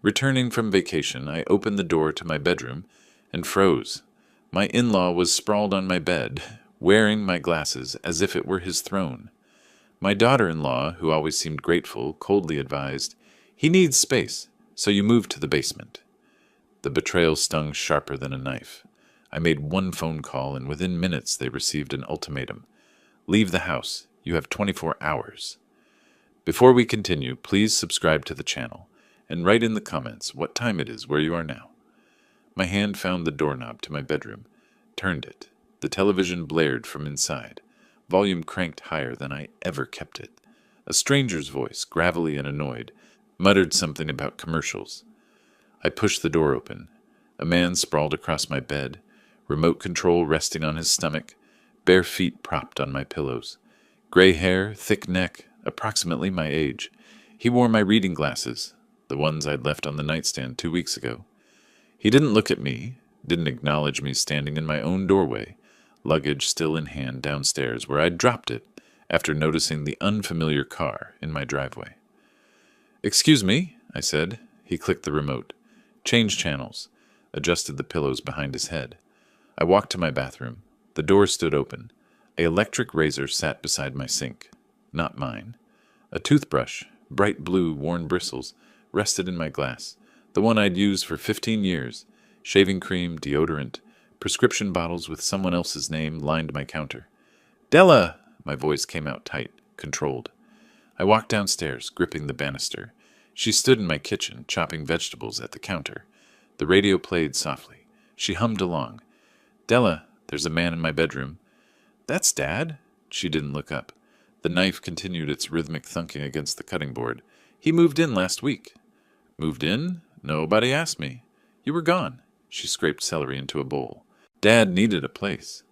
Returning from vacation, I opened the door to my bedroom and froze. My in-law was sprawled on my bed, wearing my glasses as if it were his throne. My daughter-in-law, who always seemed grateful, coldly advised, "He needs space, so you move to the basement." The betrayal stung sharper than a knife. I made one phone call, and within minutes they received an ultimatum. "Leave the house. You have 24 hours." Before we continue, please subscribe to the channel, and write in the comments what time it is where you are now. My hand found the doorknob to my bedroom, turned it. The television blared from inside, volume cranked higher than I ever kept it. A stranger's voice, gravelly and annoyed, muttered something about commercials. I pushed the door open. A man sprawled across my bed, remote control resting on his stomach, bare feet propped on my pillows. Gray hair, thick neck, approximately my age. He wore my reading glasses, the ones I'd left on the nightstand 2 weeks ago. He didn't look at me, didn't acknowledge me standing in my own doorway, luggage still in hand downstairs where I'd dropped it after noticing the unfamiliar car in my driveway. "Excuse me," I said. He clicked the remote, changed channels, adjusted the pillows behind his head. I walked to my bathroom. The door stood open. An electric razor sat beside my sink. Not mine. A toothbrush, bright blue, worn bristles, rested in my glass, the one I'd used for 15 years. Shaving cream, deodorant, prescription bottles with someone else's name lined my counter. "Della!" My voice came out tight, controlled. I walked downstairs, gripping the banister. She stood in my kitchen, chopping vegetables at the counter. The radio played softly. She hummed along. "Della, there's a man in my bedroom." "That's Dad." She didn't look up. The knife continued its rhythmic thunking against the cutting board. "He moved in last week." "Moved in? Nobody asked me. You were gone." She scraped celery into a bowl. "Dad needed a place."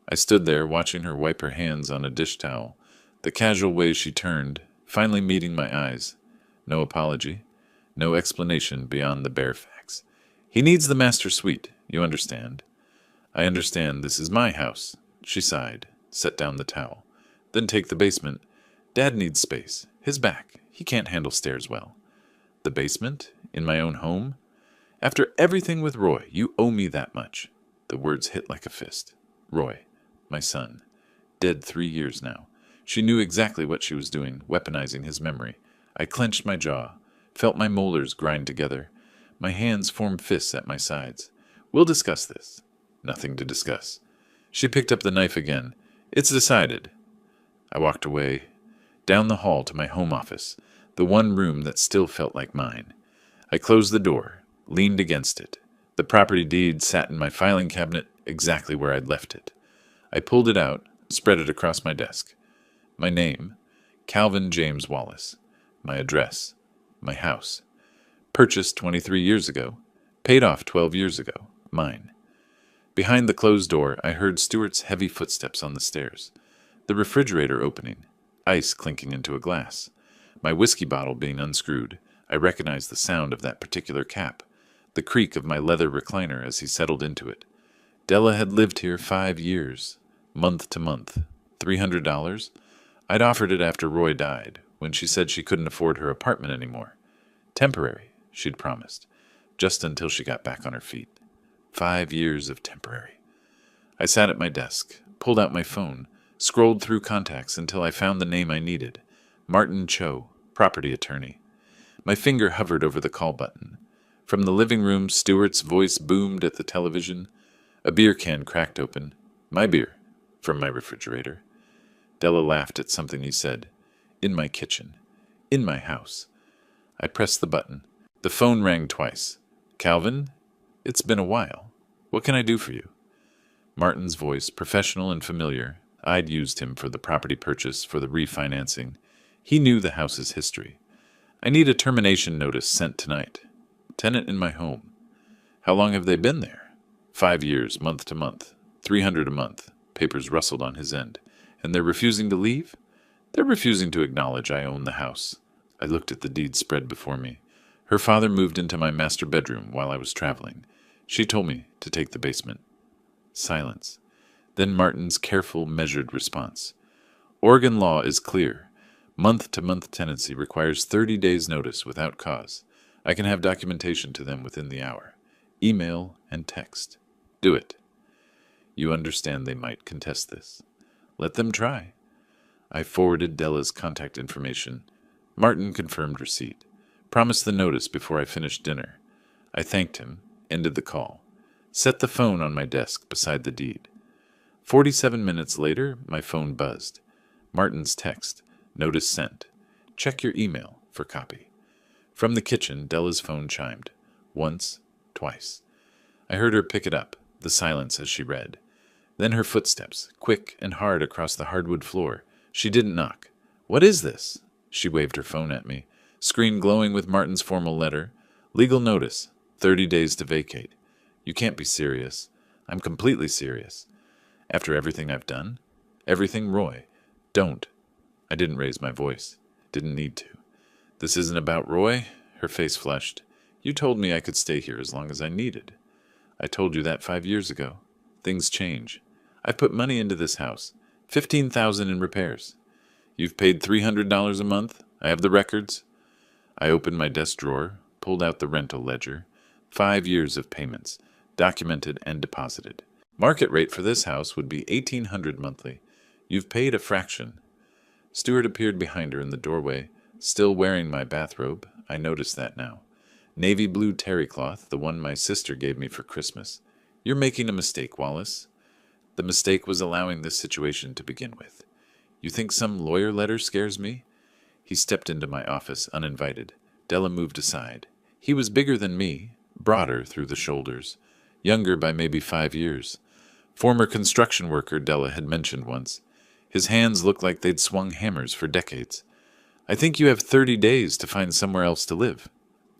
I stood there, watching her wipe her hands on a dish towel, the casual way she turned, finally meeting my eyes. No apology, no explanation beyond the bare facts. "He needs the master suite, you understand." "I understand this is my house." She sighed, set down the towel. "Then take the basement. Dad needs space. His back. He can't handle stairs well." "The basement? In my own home?" "After everything with Roy, you owe me that much." The words hit like a fist. Roy, my son, dead 3 years now. She knew exactly what she was doing, weaponizing his memory. I clenched my jaw, felt my molars grind together. My hands formed fists at my sides. "We'll discuss this." Nothing to discuss. She picked up the knife again. "It's decided." I walked away, down the hall to my home office, the one room that still felt like mine. I closed the door, leaned against it. The property deed sat in my filing cabinet exactly where I'd left it. I pulled it out, spread it across my desk. My name, Calvin James Wallace. My address, my house. Purchased 23 years ago, paid off 12 years ago, mine. Behind the closed door, I heard Stuart's heavy footsteps on the stairs. The refrigerator opening, ice clinking into a glass. My whiskey bottle being unscrewed. I recognized the sound of that particular cap, the creak of my leather recliner as he settled into it. Della had lived here 5 years, month to month. $300? I'd offered it after Roy died, when she said she couldn't afford her apartment anymore. Temporary, she'd promised, just until she got back on her feet. 5 years of temporary. I sat at my desk, pulled out my phone, scrolled through contacts until I found the name I needed. Martin Cho, property attorney. My finger hovered over the call button. From the living room, Stuart's voice boomed at the television. A beer can cracked open. My beer, from my refrigerator. Della laughed at something he said. In my kitchen. In my house. I pressed the button. The phone rang twice. "Calvin? It's been a while. What can I do for you?" Martin's voice, professional and familiar. I'd used him for the property purchase, for the refinancing. He knew the house's history. "I need a termination notice sent tonight. Tenant in my home." "How long have they been there?" 5 years, month to month. $300 a month. Papers rustled on his end. "And they're refusing to leave?" "They're refusing to acknowledge I own the house." I looked at the deed spread before me. Her father moved into my master bedroom while I was traveling. She told me to take the basement. Silence. Then Martin's careful, measured response. "Oregon law is clear. Month-to-month tenancy requires 30 days' notice without cause. I can have documentation to them within the hour. Email and text. Do it. You understand they might contest this. Let them try. I forwarded Della's contact information. Martin confirmed receipt. Promised the notice before I finished dinner. I thanked him, ended the call. Set the phone on my desk beside the deed. 47 minutes later, my phone buzzed. Martin's text. Notice sent. Check your email for copy. From the kitchen, Della's phone chimed. Once, twice. I heard her pick it up, the silence as she read. Then her footsteps, quick and hard across the hardwood floor. She didn't knock. What is this? She waved her phone at me. Screen glowing with Martin's formal letter. Legal notice. 30 days to vacate. You can't be serious. I'm completely serious. After everything I've done? Everything, Roy. Don't. I didn't raise my voice. Didn't need to. This isn't about Roy. Her face flushed. You told me I could stay here as long as I needed. I told you that 5 years ago. Things change. I've put money into this house. $15,000 in repairs. You've paid $300 a month. I have the records. I opened my desk drawer, pulled out the rental ledger. 5 years of payments, documented and deposited. Market rate for this house would be $1,800 monthly. You've paid a fraction. Stuart appeared behind her in the doorway, still wearing my bathrobe. I noticed that now. Navy blue terry cloth, the one my sister gave me for Christmas. You're making a mistake, Wallace. The mistake was allowing this situation to begin with. You think some lawyer letter scares me? He stepped into my office, uninvited. Della moved aside. He was bigger than me, broader through the shoulders, younger by maybe 5 years. Former construction worker, Della had mentioned once. His hands looked like they'd swung hammers for decades. I think you have 30 days to find somewhere else to live.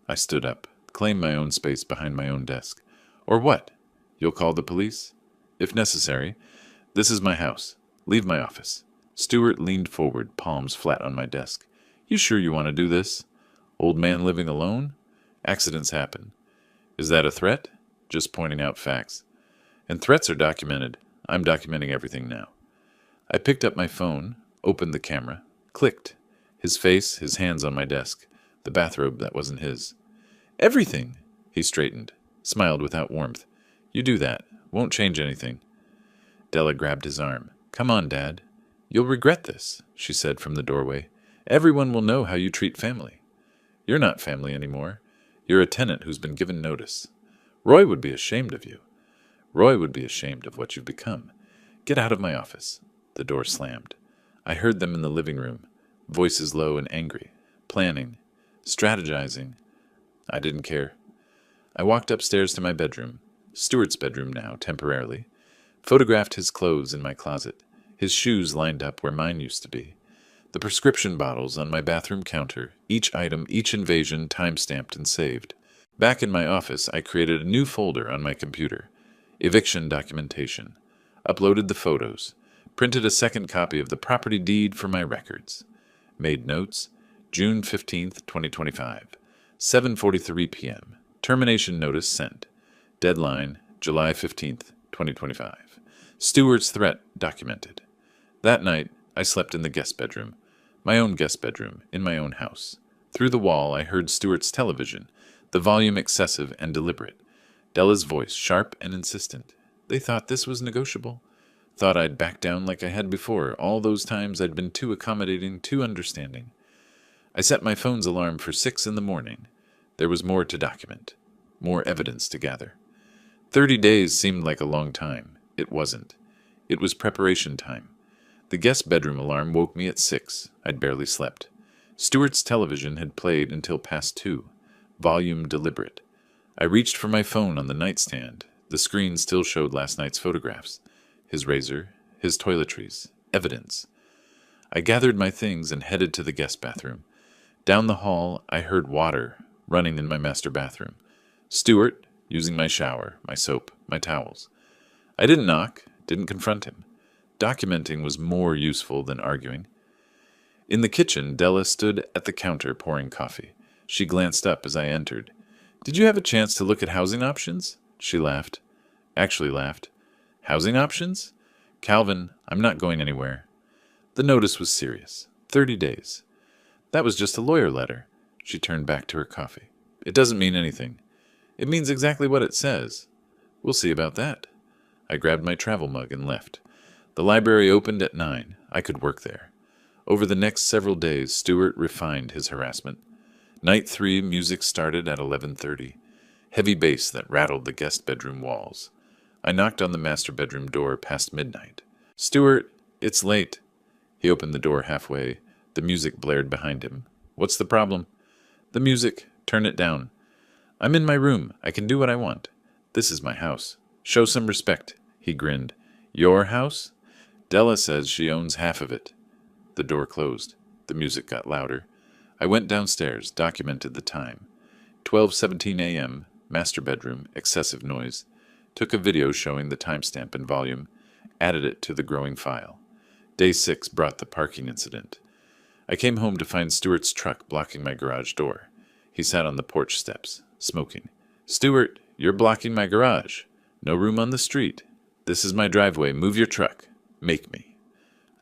I stood up, claimed my own space behind my own desk. Or what? You'll call the police? If necessary. This is my house. Leave my office. Stuart leaned forward, palms flat on my desk. You sure you want to do this? Old man living alone? Accidents happen. Is that a threat? Just pointing out facts. And threats are documented. I'm documenting everything now. I picked up my phone, opened the camera, clicked. His face, his hands on my desk, the bathrobe that wasn't his. Everything! He straightened, smiled without warmth. You do that. Won't change anything. Della grabbed his arm. Come on, Dad. You'll regret this, she said from the doorway. Everyone will know how you treat family. You're not family anymore. You're a tenant who's been given notice. Roy would be ashamed of you. Roy would be ashamed of what you've become. Get out of my office. The door slammed. I heard them in the living room, voices low and angry, planning, strategizing. I didn't care. I walked upstairs to my bedroom, Stuart's bedroom now, temporarily, photographed his clothes in my closet, his shoes lined up where mine used to be, the prescription bottles on my bathroom counter, each item, each invasion time-stamped and saved. Back in my office, I created a new folder on my computer, eviction documentation, uploaded the photos, printed a second copy of the property deed for my records, made notes, June 15th, 2025, 7:43 p.m., termination notice sent, deadline, July 15th, 2025, Stuart's threat documented. That night, I slept in the guest bedroom, my own guest bedroom, in my own house. Through the wall, I heard Stuart's television, the volume excessive and deliberate. Della's voice, sharp and insistent. They thought this was negotiable. Thought I'd back down like I had before, all those times I'd been too accommodating, too understanding. I set my phone's alarm for 6 in the morning. There was more to document, more evidence to gather. 30 days seemed like a long time. It wasn't. It was preparation time. The guest bedroom alarm woke me at 6. I'd barely slept. Stuart's television had played until past 2. Volume deliberate. I reached for my phone on the nightstand. The screen still showed last night's photographs. His razor, his toiletries, evidence. I gathered my things and headed to the guest bathroom. Down the hall, I heard water running in my master bathroom. Stuart, using my shower, my soap, my towels. I didn't knock, didn't confront him. Documenting was more useful than arguing. In the kitchen, Della stood at the counter pouring coffee. She glanced up as I entered. Did you have a chance to look at housing options? She laughed. Actually laughed. Housing options? Calvin, I'm not going anywhere. The notice was serious. 30 days. That was just a lawyer letter. She turned back to her coffee. It doesn't mean anything. It means exactly what it says. We'll see about that. I grabbed my travel mug and left. The library opened at 9. I could work there. Over the next several days, Stewart refined his harassment. Night 3 music started at 11:30. Heavy bass that rattled the guest bedroom walls. I knocked on the master bedroom door past midnight. "Stewart, it's late." He opened the door halfway. The music blared behind him. "What's the problem?" "The music. Turn it down." "I'm in my room. I can do what I want. This is my house. Show some respect." He grinned. "Your house?" "Della says she owns half of it." The door closed. The music got louder. I went downstairs, documented the time. 12:17 a.m., master bedroom, excessive noise. Took a video showing the timestamp and volume, added it to the growing file. Day 6 brought the parking incident. I came home to find Stewart's truck blocking my garage door. He sat on the porch steps, smoking. "Stewart, you're blocking my garage. No room on the street. This is my driveway. Move your truck. Make me."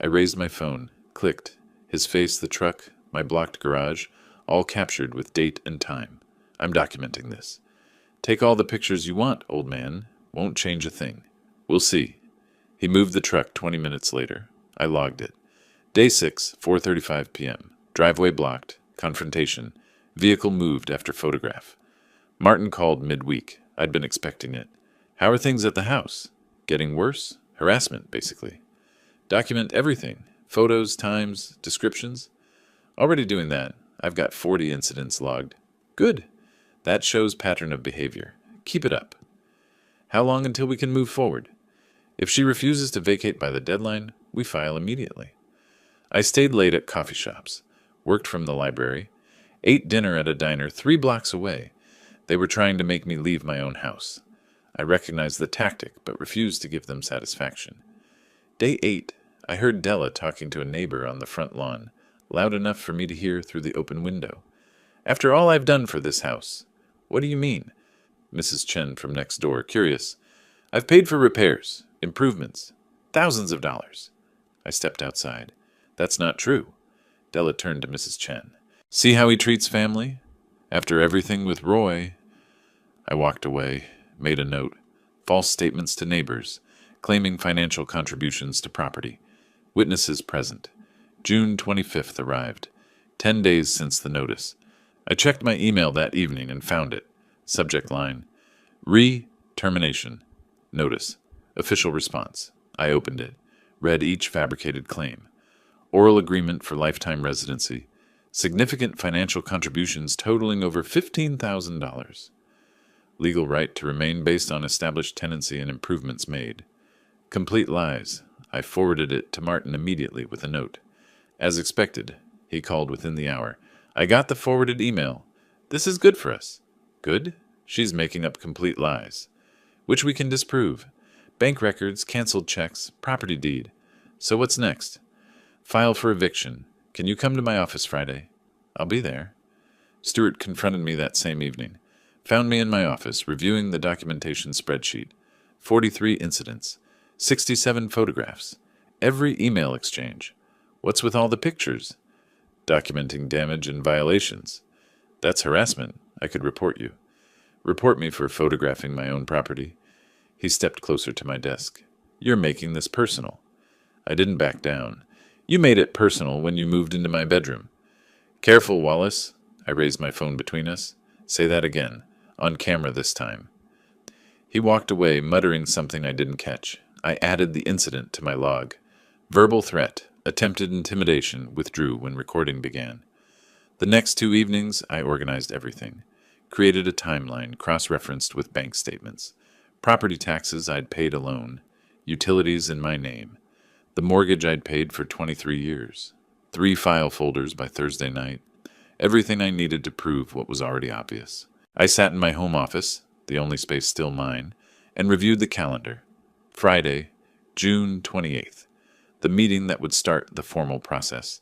I raised my phone, clicked. His face, the truck, my blocked garage, all captured with date and time. "I'm documenting this." "Take all the pictures you want, old man. Won't change a thing. We'll see." He moved the truck 20 minutes later. I logged it. Day 6, 4:35 p.m. Driveway blocked. Confrontation. Vehicle moved after photograph. Martin called midweek. I'd been expecting it. "How are things at the house?" "Getting worse. Harassment, basically." "Document everything. Photos, times, descriptions." "Already doing that. I've got 40 incidents logged." "Good. That shows pattern of behavior. Keep it up." "How long until we can move forward?" "If she refuses to vacate by the deadline, we file immediately." I stayed late at coffee shops, worked from the library, ate dinner at a diner 3 blocks away. They were trying to make me leave my own house. I recognized the tactic, but refused to give them satisfaction. Day 8, I heard Della talking to a neighbor on the front lawn, loud enough for me to hear through the open window. "After all I've done for this house." "What do you mean?" Mrs. Chen from next door, curious. "I've paid for repairs, improvements, thousands of dollars." I stepped outside. "That's not true." Della turned to Mrs. Chen. "See how he treats family? After everything with Roy." I walked away, made a note. False statements to neighbors, claiming financial contributions to property. Witnesses present. June 25th arrived. 10 days since the notice. I checked my email that evening and found it. Subject line: Re-termination. Notice. Official response. I opened it. Read each fabricated claim. Oral agreement for lifetime residency. Significant financial contributions totaling over $15,000. Legal right to remain based on established tenancy and improvements made. Complete lies. I forwarded it to Martin immediately with a note. As expected, he called within the hour. "I got the forwarded email. This is good for us." "Good?" "She's making up complete lies." "Which we can disprove. Bank records, canceled checks, property deed." "So what's next?" "File for eviction. Can you come to my office Friday?" "I'll be there." Stewart confronted me that same evening. Found me in my office, reviewing the documentation spreadsheet. 43 incidents. 67 photographs. Every email exchange. "What's with all the pictures?" "Documenting damage and violations." "That's harassment. I could report you." "Report me for photographing my own property." He stepped closer to my desk. "You're making this personal." I didn't back down. "You made it personal when you moved into my bedroom." "Careful, Wallace." I raised my phone between us. "Say that again. On camera this time." He walked away, muttering something I didn't catch. I added the incident to my log. Verbal threat, attempted intimidation, withdrew when recording began. The next 2 evenings, I organized everything. Created a timeline, cross-referenced with bank statements. Property taxes I'd paid alone. Utilities in my name. The mortgage I'd paid for 23 years. 3 file folders by Thursday night. Everything I needed to prove what was already obvious. I sat in my home office, the only space still mine, and reviewed the calendar. Friday, June 28th. The meeting that would start the formal process.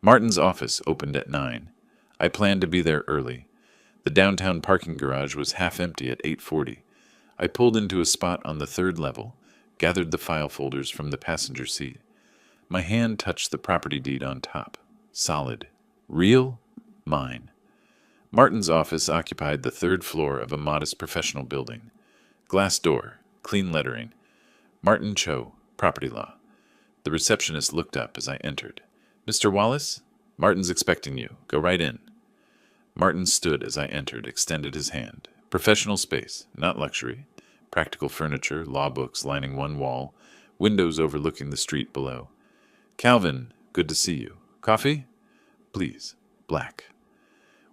Martin's office opened at 9. I planned to be there early. The downtown parking garage was half empty at 8:40. I pulled into a spot on the 3rd level, gathered the file folders from the passenger seat. My hand touched the property deed on top. Solid. Real. Mine. Martin's office occupied the third floor of a modest professional building. Glass door, clean lettering. Martin Cho, Property Law. The receptionist looked up as I entered. "Mr. Wallace? Martin's expecting you. Go right in." Martin stood as I entered, extended his hand. Professional space, not luxury. Practical furniture, law books lining one wall, windows overlooking the street below. "Calvin, good to see you. Coffee?" "Please, black."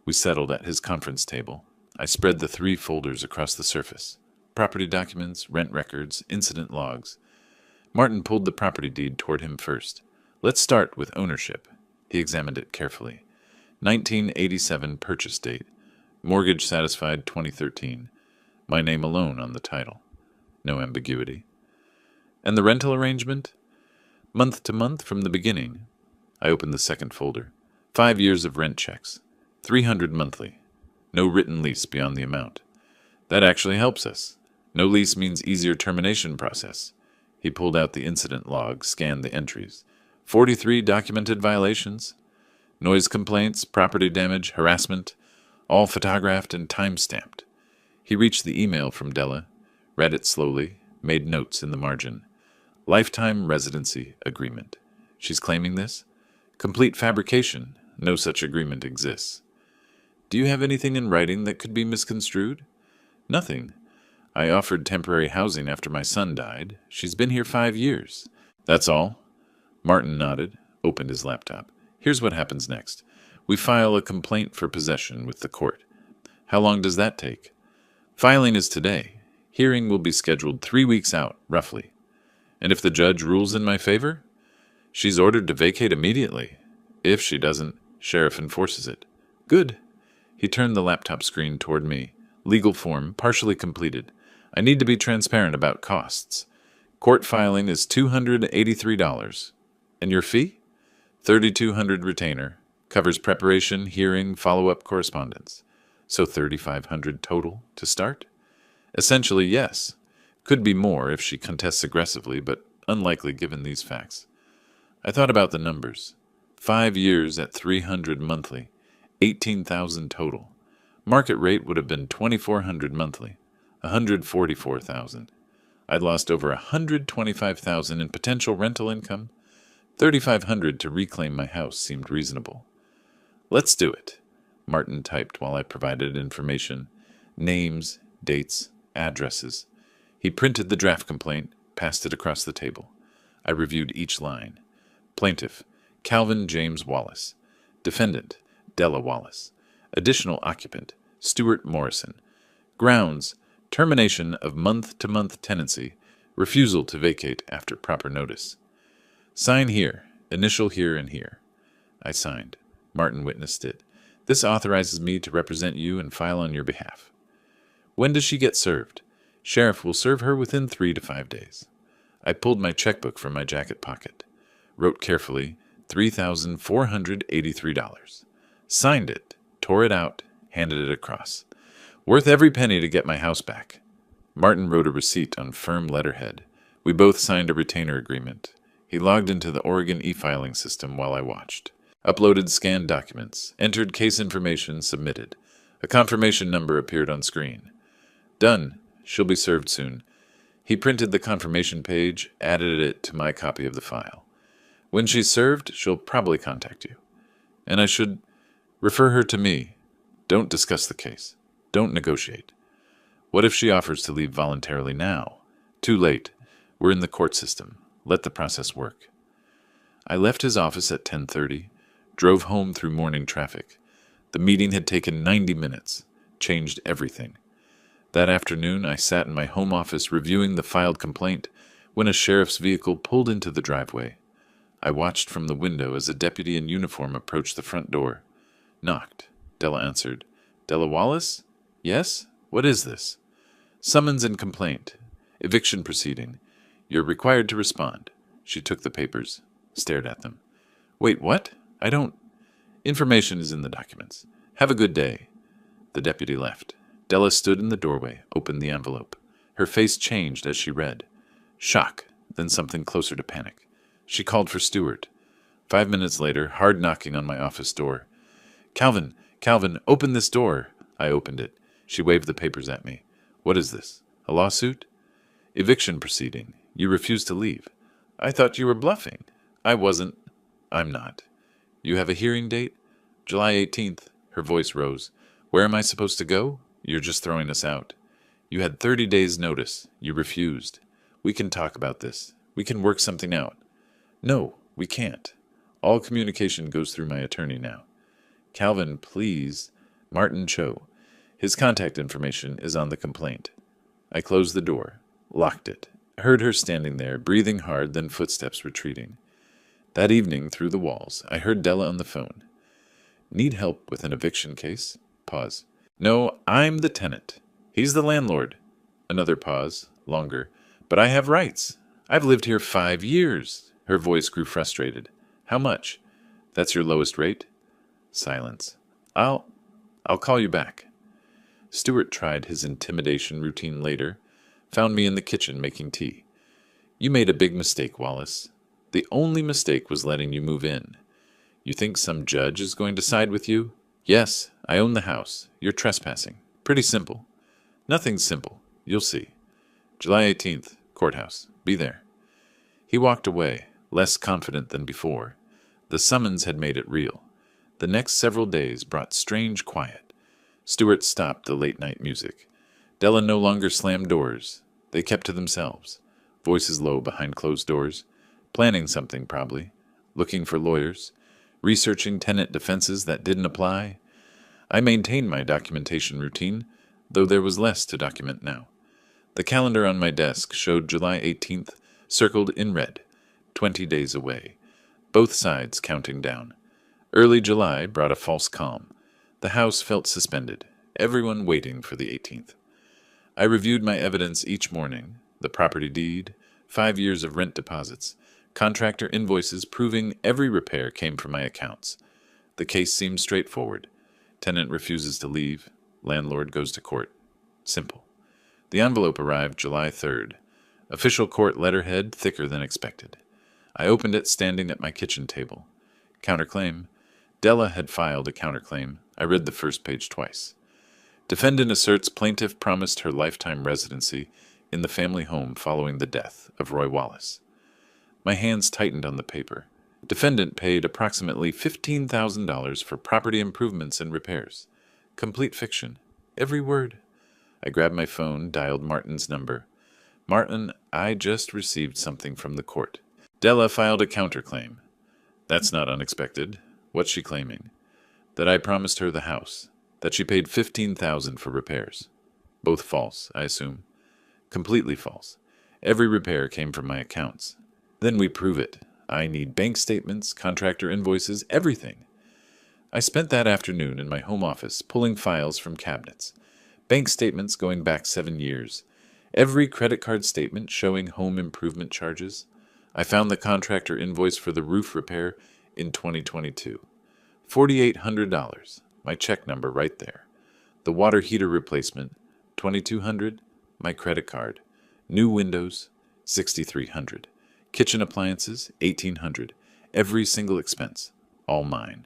We settled at his conference table. I spread the 3 folders across the surface. Property documents, rent records, incident logs. Martin pulled the property deed toward him first. "Let's start with ownership." He examined it carefully. 1987 purchase date. Mortgage satisfied 2013. My name alone on the title. No ambiguity. "And the rental arrangement?" "Month to month from the beginning." I opened the second folder. 5 years of rent checks. 300 monthly. No written lease beyond the amount. "That actually helps us. No lease means easier termination process." He pulled out the incident log, scanned the entries. 43 documented violations. Noise complaints, property damage, harassment, all photographed and time-stamped. He reached the email from Della, read it slowly, made notes in the margin. "Lifetime residency agreement." She's claiming this? "Complete fabrication. No such agreement exists." "Do you have anything in writing that could be misconstrued?" "Nothing. I offered temporary housing after my son died. She's been here 5 years." "That's all?" Martin nodded, opened his laptop. "Here's what happens next. We file a complaint for possession with the court." "How long does that take?" "Filing is today. Hearing will be scheduled 3 weeks out, roughly." "And if the judge rules in my favor?" "She's ordered to vacate immediately. If she doesn't, sheriff enforces it." "Good." He turned the laptop screen toward me. "Legal form, partially completed. I need to be transparent about costs. Court filing is $283. And your fee?" $3,200 retainer. Covers preparation, hearing, follow-up correspondence. So $3,500 total to start? Essentially, yes. Could be more if she contests aggressively, but unlikely given these facts. I thought about the numbers. 5 years at $300 monthly. $18,000 total. Market rate would have been $2,400 monthly. $144,000. I'd lost over $125,000 in potential rental income. $3,500 to reclaim my house seemed reasonable. "Let's do it," Martin typed while I provided information. Names, dates, addresses. He printed the draft complaint, passed it across the table. I reviewed each line. Plaintiff, Calvin James Wallace. Defendant, Della Wallace. Additional occupant, Stuart Morrison. Grounds, termination of month-to-month tenancy, refusal to vacate after proper notice. "Sign here, initial here and here." I signed. Martin witnessed it. "This authorizes me to represent you and file on your behalf." "When does she get served?" "Sheriff will serve her within 3 to 5 days." I pulled my checkbook from my jacket pocket. Wrote carefully, $3,483. Signed it, tore it out, handed it across. "Worth every penny to get my house back." Martin wrote a receipt on firm letterhead. We both signed a retainer agreement. He logged into the Oregon e-filing system while I watched. Uploaded scanned documents. Entered case information. Submitted. A confirmation number appeared on screen. "Done. She'll be served soon." He printed the confirmation page, added it to my copy of the file. "When she's served, she'll probably contact you. And I should refer her to me. Don't discuss the case. Don't negotiate." "What if she offers to leave voluntarily now?" "Too late. We're in the court system. Let the process work." I left his office at 10:30, drove home through morning traffic. The meeting had taken 90 minutes, changed everything. That afternoon, I sat in my home office reviewing the filed complaint when a sheriff's vehicle pulled into the driveway. I watched from the window as a deputy in uniform approached the front door. Knocked. Della answered. "Della Wallace?" "Yes? What is this?" "Summons and complaint. Eviction proceeding. You're required to respond." She took the papers, stared at them. "Wait, what? I don't—" "Information is in the documents. Have a good day." The deputy left. Della stood in the doorway, opened the envelope. Her face changed as she read. Shock, then something closer to panic. She called for Stuart. 5 minutes later, hard knocking on my office door. "Calvin, Calvin, open this door. I opened it. She waved the papers at me. What is this? A lawsuit? Eviction proceeding. You refused to leave. I thought you were bluffing. I wasn't. I'm not. You have a hearing date? July 18th. Her voice rose. Where am I supposed to go? You're just throwing us out. You had 30 days' notice. You refused. We can talk about this. We can work something out. No, we can't. All communication goes through my attorney now. Calvin, please. Martin Cho. His contact information is on the complaint. I closed the door, locked it. I heard her standing there, breathing hard, then footsteps retreating. That evening, through the walls, I heard Della on the phone. Need help with an eviction case? Pause. No, I'm the tenant. He's the landlord. Another pause, longer. But I have rights. I've lived here 5 years. Her voice grew frustrated. How much? That's your lowest rate? Silence. I'll call you back. Stuart tried his intimidation routine later, found me in the kitchen making tea. You made a big mistake, Wallace. The only mistake was letting you move in. You think some judge is going to side with you? Yes, I own the house. You're trespassing. Pretty simple. Nothing's simple. You'll see. July 18th, courthouse. Be there. He walked away, less confident than before. The summons had made it real. The next several days brought strange quiet. Stuart stopped the late-night music. Della no longer slammed doors. They kept to themselves, voices low behind closed doors, planning something probably, looking for lawyers, researching tenant defenses that didn't apply. I maintained my documentation routine, though there was less to document now. The calendar on my desk showed July 18th, circled in red, 20 days away, both sides counting down. Early July brought a false calm. The house felt suspended, everyone waiting for the 18th. I reviewed my evidence each morning, the property deed, 5 years of rent deposits, contractor invoices proving every repair came from my accounts. The case seemed straightforward. Tenant refuses to leave, landlord goes to court. Simple. The envelope arrived July 3rd. Official court letterhead thicker than expected. I opened it standing at my kitchen table. Counterclaim. Della had filed a counterclaim. I read the first page twice. Defendant asserts plaintiff promised her lifetime residency in the family home following the death of Roy Wallace. My hands tightened on the paper. Defendant paid approximately $15,000 for property improvements and repairs. Complete fiction. Every word. I grabbed my phone, dialed Martin's number. Martin, I just received something from the court. Della filed a counterclaim. That's not unexpected. What's she claiming? That I promised her the house. That she paid $15,000 for repairs. Both false, I assume. Completely false. Every repair came from my accounts. Then we prove it. I need bank statements, contractor invoices, everything. I spent that afternoon in my home office pulling files from cabinets. Bank statements going back 7 years. Every credit card statement showing home improvement charges. I found the contractor invoice for the roof repair in 2022. $4,800. My check number right there. The water heater replacement, $2,200. My credit card. New windows, $6,300. Kitchen appliances, $1,800. Every single expense, all mine.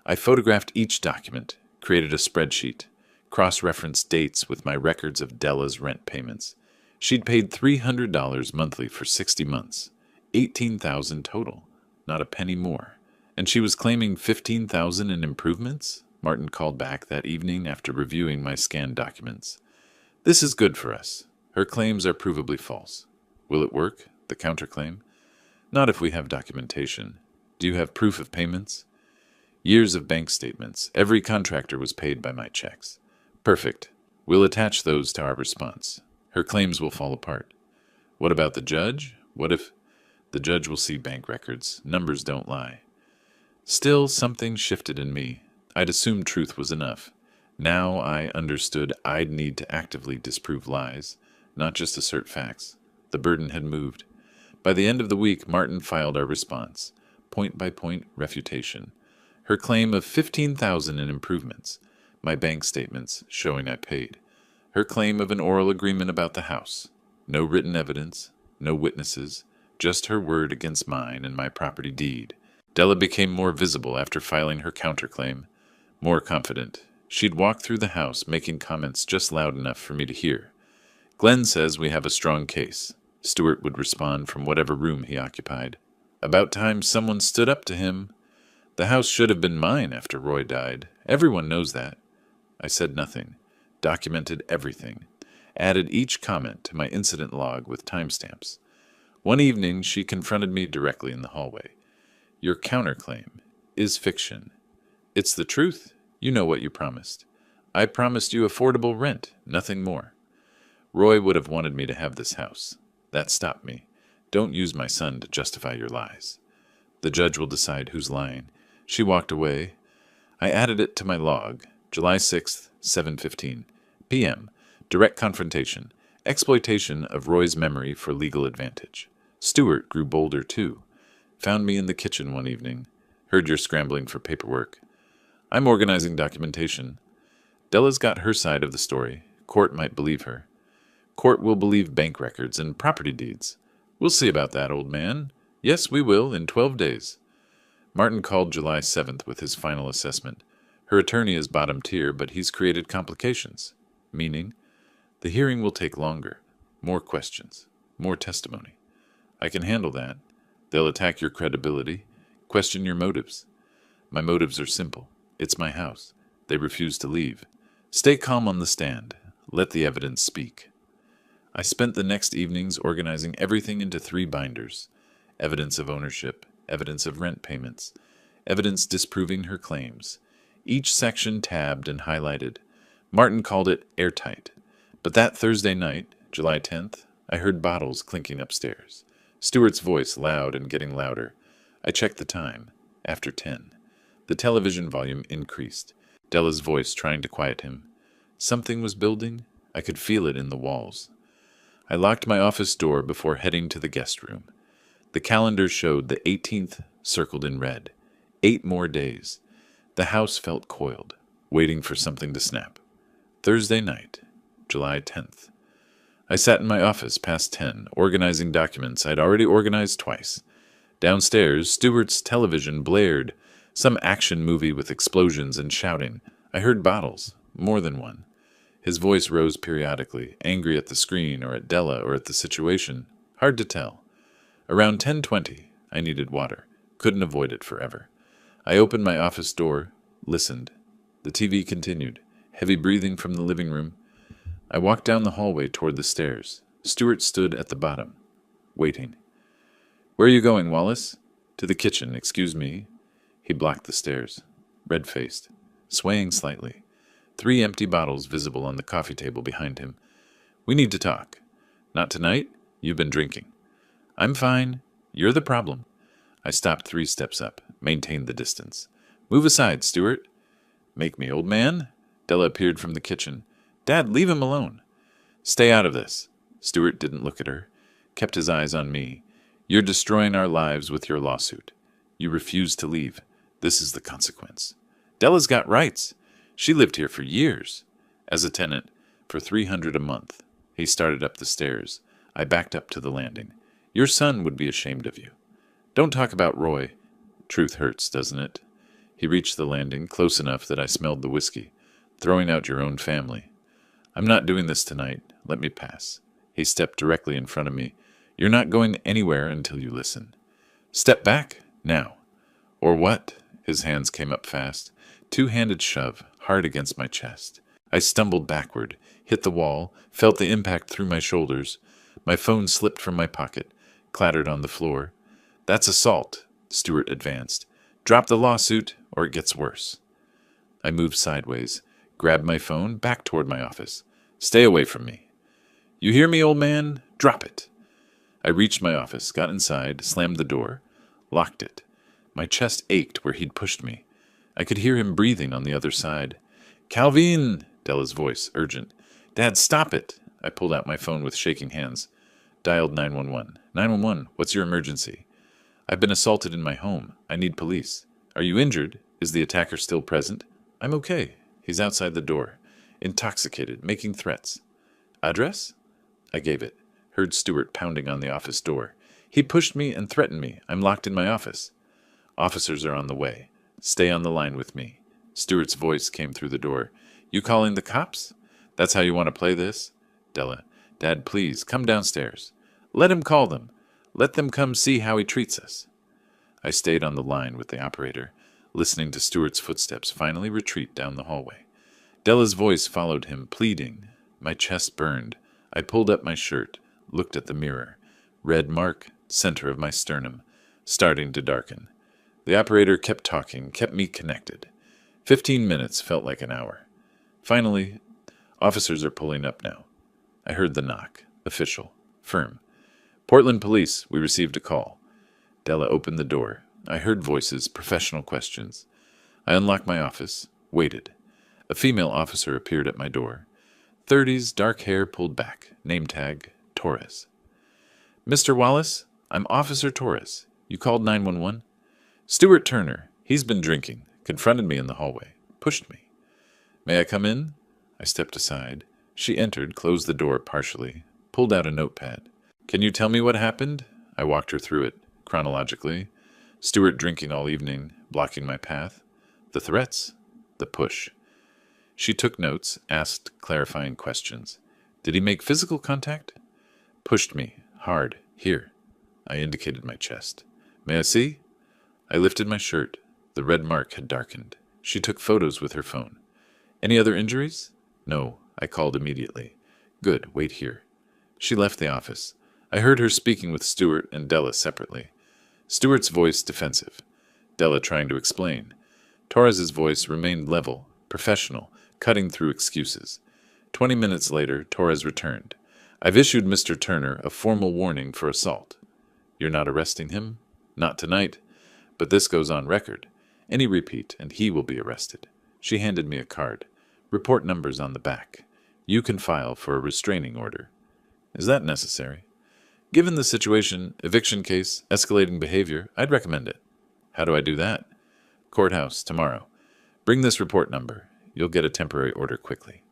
I photographed each document, created a spreadsheet, cross-referenced dates with my records of Della's rent payments. She'd paid $300 monthly for 60 months, $18,000 total, not a penny more. And she was claiming $15,000 in improvements? Martin called back that evening after reviewing my scanned documents. This is good for us. Her claims are provably false. Will it work, the counterclaim? Not if we have documentation. Do you have proof of payments? Years of bank statements. Every contractor was paid by my checks. Perfect. We'll attach those to our response. Her claims will fall apart. What about the judge? What if the judge will see bank records? Numbers don't lie. Still, something shifted in me. I'd assumed truth was enough. Now I understood I'd need to actively disprove lies, not just assert facts. The burden had moved. By the end of the week, Martin filed our response, point-by-point refutation. Her claim of $15,000 in improvements, my bank statements showing I paid. Her claim of an oral agreement about the house. No written evidence, no witnesses, just her word against mine and my property deed. Della became more visible after filing her counterclaim. More confident. She'd walk through the house, making comments just loud enough for me to hear. Glenn says we have a strong case. Stewart would respond from whatever room he occupied. About time someone stood up to him. The house should have been mine after Roy died. Everyone knows that. I said nothing, documented everything, added each comment to my incident log with timestamps. One evening, she confronted me directly in the hallway. Your counterclaim is fiction. It's the truth. You know what you promised. I promised you affordable rent, nothing more. Roy would have wanted me to have this house. That stopped me. Don't use my son to justify your lies. The judge will decide who's lying. She walked away. I added it to my log. July 6th, 7:15 p.m. Direct confrontation. Exploitation of Roy's memory for legal advantage. Stewart grew bolder too. Found me in the kitchen one evening. Heard you're scrambling for paperwork. I'm organizing documentation. Della's got her side of the story. Court might believe her. Court will believe bank records and property deeds. We'll see about that, old man. Yes, we will, in 12 days. Martin called July 7th with his final assessment. Her attorney is bottom tier, but he's created complications. Meaning, the hearing will take longer. More questions. More testimony. I can handle that. They'll attack your credibility, question your motives. My motives are simple. It's my house. They refuse to leave. Stay calm on the stand. Let the evidence speak. I spent the next evenings organizing everything into 3 binders. Evidence of ownership, evidence of rent payments, evidence disproving her claims. Each section tabbed and highlighted. Martin called it airtight. But that Thursday night, July 10th, I heard bottles clinking upstairs. Stewart's voice loud and getting louder. I checked the time. After 10. The television volume increased. Della's voice trying to quiet him. Something was building. I could feel it in the walls. I locked my office door before heading to the guest room. The calendar showed the 18th circled in red. 8 more days. The house felt coiled, waiting for something to snap. Thursday night, July 10th. I sat in my office past 10, organizing documents I'd already organized twice. Downstairs, Stewart's television blared. Some action movie with explosions and shouting. I heard bottles, more than one. His voice rose periodically, angry at the screen or at Della or at the situation. Hard to tell. Around 10:20, I needed water. Couldn't avoid it forever. I opened my office door, listened. The TV continued. Heavy breathing from the living room. I walked down the hallway toward the stairs. Stewart stood at the bottom, waiting. Where are you going, Wallace? To the kitchen, excuse me. He blocked the stairs, red-faced, swaying slightly. 3 empty bottles visible on the coffee table behind him. We need to talk. Not tonight? You've been drinking. I'm fine. You're the problem. I stopped 3 steps up, maintained the distance. Move aside, Stewart. Make me, old man. Della appeared from the kitchen. Dad, leave him alone. Stay out of this. Stewart didn't look at her, kept his eyes on me. You're destroying our lives with your lawsuit. You refuse to leave. This is the consequence. Della's got rights. She lived here for years. As a tenant, for $300 a month. He started up the stairs. I backed up to the landing. Your son would be ashamed of you. Don't talk about Roy. Truth hurts, doesn't it? He reached the landing, close enough that I smelled the whiskey. Throwing out your own family. I'm not doing this tonight. Let me pass. He stepped directly in front of me. You're not going anywhere until you listen. Step back, now. Or what? His hands came up fast. 2-handed shove, hard against my chest. I stumbled backward, hit the wall, felt the impact through my shoulders. My phone slipped from my pocket, clattered on the floor. That's assault, Stewart advanced. Drop the lawsuit, or it gets worse. I moved sideways, grabbed my phone, back toward my office. Stay away from me. You hear me, old man? Drop it. I reached my office, got inside, slammed the door, locked it. My chest ached where he'd pushed me. I could hear him breathing on the other side. Calvin! Della's voice, urgent. Dad, stop it! I pulled out my phone with shaking hands. Dialed 911. 911, what's your emergency? I've been assaulted in my home. I need police. Are you injured? Is the attacker still present? I'm okay. He's outside the door. Intoxicated, making threats. Address? I gave it. Heard Stewart pounding on the office door. He pushed me and threatened me. I'm locked in my office. Officers are on the way. Stay on the line with me. Stewart's voice came through the door. You calling the cops? That's how you want to play this? Della. Dad, please, come downstairs. Let him call them. Let them come see how he treats us. I stayed on the line with the operator, listening to Stewart's footsteps finally retreat down the hallway. Della's voice followed him, pleading. My chest burned. I pulled up my shirt, looked at the mirror. Red mark, center of my sternum, starting to darken. The operator kept talking, kept me connected. 15 minutes felt like an hour. Finally, officers are pulling up now. I heard the knock. Official. Firm. Portland Police, we received a call. Della opened the door. I heard voices, professional questions. I unlocked my office, waited. A female officer appeared at my door. 30s, dark hair pulled back. Name tag, Torres. Mr. Wallace, I'm Officer Torres. You called 911? Stuart Turner. He's been drinking. Confronted me in the hallway. Pushed me. May I come in? I stepped aside. She entered, closed the door partially, pulled out a notepad. Can you tell me what happened? I walked her through it, chronologically. Stuart drinking all evening, blocking my path. The threats. The push. She took notes, asked clarifying questions. Did he make physical contact? Pushed me. Hard. Here. I indicated my chest. May I see? I lifted my shirt. The red mark had darkened. She took photos with her phone. Any other injuries? No. I called immediately. Good. Wait here. She left the office. I heard her speaking with Stuart and Della separately. Stuart's voice defensive. Della trying to explain. Torres's voice remained level, professional, cutting through excuses. 20 minutes later, Torres returned. I've issued Mr. Turner a formal warning for assault. You're not arresting him? Not tonight. But this goes on record. Any repeat, and he will be arrested. She handed me a card. Report numbers on the back. You can file for a restraining order. Is that necessary? Given the situation, eviction case, escalating behavior, I'd recommend it. How do I do that? Courthouse, tomorrow. Bring this report number. You'll get a temporary order quickly.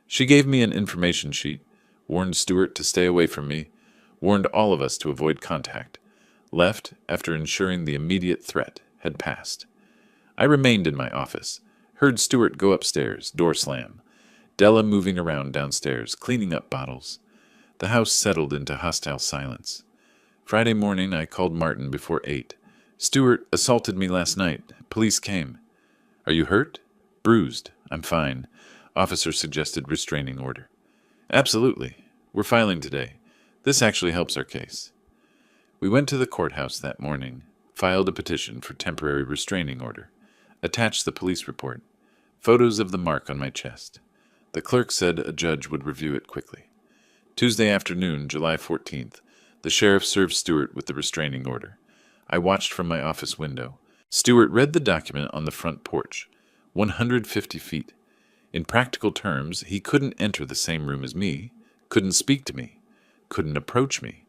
She gave me an information sheet, warned Stuart to stay away from me, warned all of us to avoid contact, left after ensuring the immediate threat had passed. I remained in my office, heard Stuart go upstairs, door slam, Della moving around downstairs, cleaning up bottles. The house settled into hostile silence. Friday morning, I called Martin before 8. Stuart assaulted me last night. Police came. Are you hurt? Bruised. I'm fine. Officer suggested restraining order. Absolutely. We're filing today. This actually helps our case. We went to the courthouse that morning, filed a petition for temporary restraining order, attached the police report, photos of the mark on my chest. The clerk said a judge would review it quickly. Tuesday afternoon, July 14th, the sheriff served Stuart with the restraining order. I watched from my office window. Stuart read the document on the front porch. 150 feet. In practical terms, he couldn't enter the same room as me, couldn't speak to me, couldn't approach me.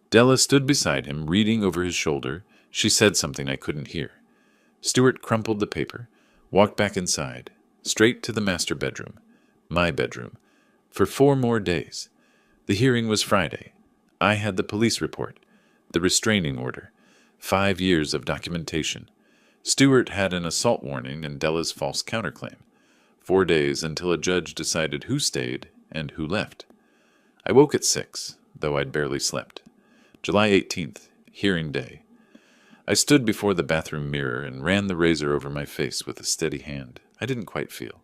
Della stood beside him, reading over his shoulder. She said something I couldn't hear. Stuart crumpled the paper, walked back inside, straight to the master bedroom, my bedroom, for 4 more days. The hearing was Friday. I had the police report, the restraining order, 5 years of documentation. Stuart had an assault warning and Della's false counterclaim. 4 days until a judge decided who stayed and who left. I woke at 6, though I'd barely slept. July 18th, hearing day. I stood before the bathroom mirror and ran the razor over my face with a steady hand. I didn't quite feel.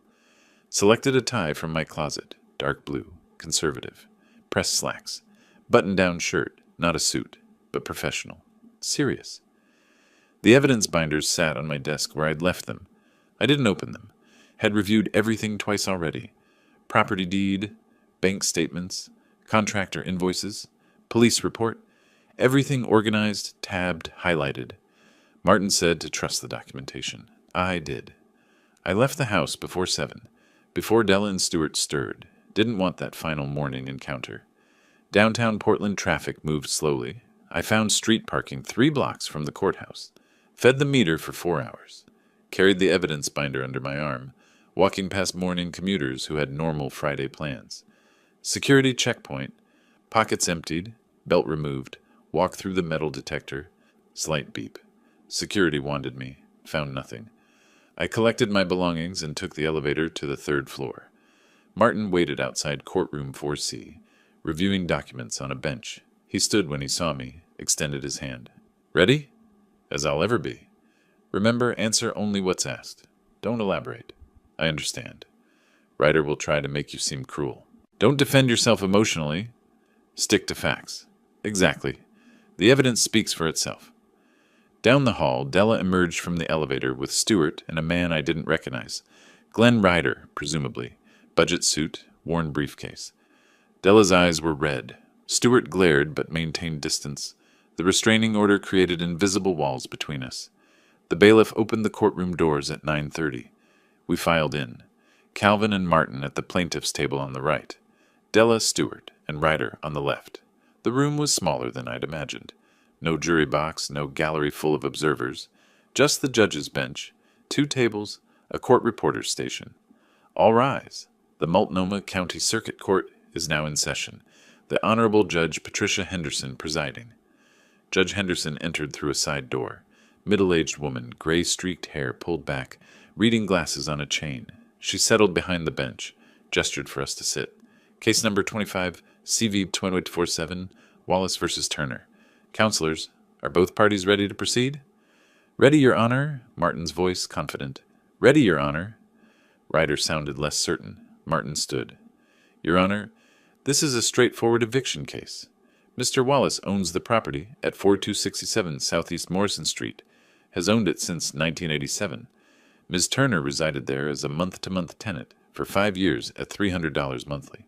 Selected a tie from my closet, dark blue, conservative. Pressed slacks. Button-down shirt, not a suit, but professional. Serious. The evidence binders sat on my desk where I'd left them. I didn't open them. Had reviewed everything twice already. Property deed, bank statements, contractor invoices, police report. Everything organized, tabbed, highlighted. Martin said to trust the documentation. I did. I left the house before 7, before Della and Stuart stirred. Didn't want that final morning encounter. Downtown Portland traffic moved slowly. I found street parking 3 blocks from the courthouse. Fed the meter for 4 hours. Carried the evidence binder under my arm, walking past morning commuters who had normal Friday plans. Security checkpoint. Pockets emptied, belt removed. Walked through the metal detector. Slight beep. Security wanted me. Found nothing. I collected my belongings and took the elevator to the third floor. Martin waited outside courtroom 4C, reviewing documents on a bench. He stood when he saw me, extended his hand. Ready? As I'll ever be. Remember, answer only what's asked. Don't elaborate. I understand. Ryder will try to make you seem cruel. Don't defend yourself emotionally. Stick to facts. Exactly. The evidence speaks for itself. Down the hall, Della emerged from the elevator with Stewart and a man I didn't recognize. Glenn Ryder, presumably. Budget suit, worn briefcase. Della's eyes were red. Stewart glared but maintained distance. The restraining order created invisible walls between us. The bailiff opened the courtroom doors at 9:30. We filed in. Calvin and Martin at the plaintiff's table on the right. Della, Stewart, and Ryder on the left. The room was smaller than I'd imagined. No jury box, no gallery full of observers. Just the judge's bench, 2 tables, a court reporter's station. All rise. The Multnomah County Circuit Court is now in session. The Honorable Judge Patricia Henderson presiding. Judge Henderson entered through a side door. Middle-aged woman, gray-streaked hair pulled back, reading glasses on a chain. She settled behind the bench, gestured for us to sit. Case number 25, CV 2847, Wallace v. Turner. Counselors, are both parties ready to proceed? Ready, Your Honor, Martin's voice confident. Ready, Your Honor. Ryder sounded less certain. Martin stood. Your Honor, this is a straightforward eviction case. Mr. Wallace owns the property at 4267 Southeast Morrison Street, has owned it since 1987. Ms. Turner resided there as a month-to-month tenant for 5 years at $300 monthly.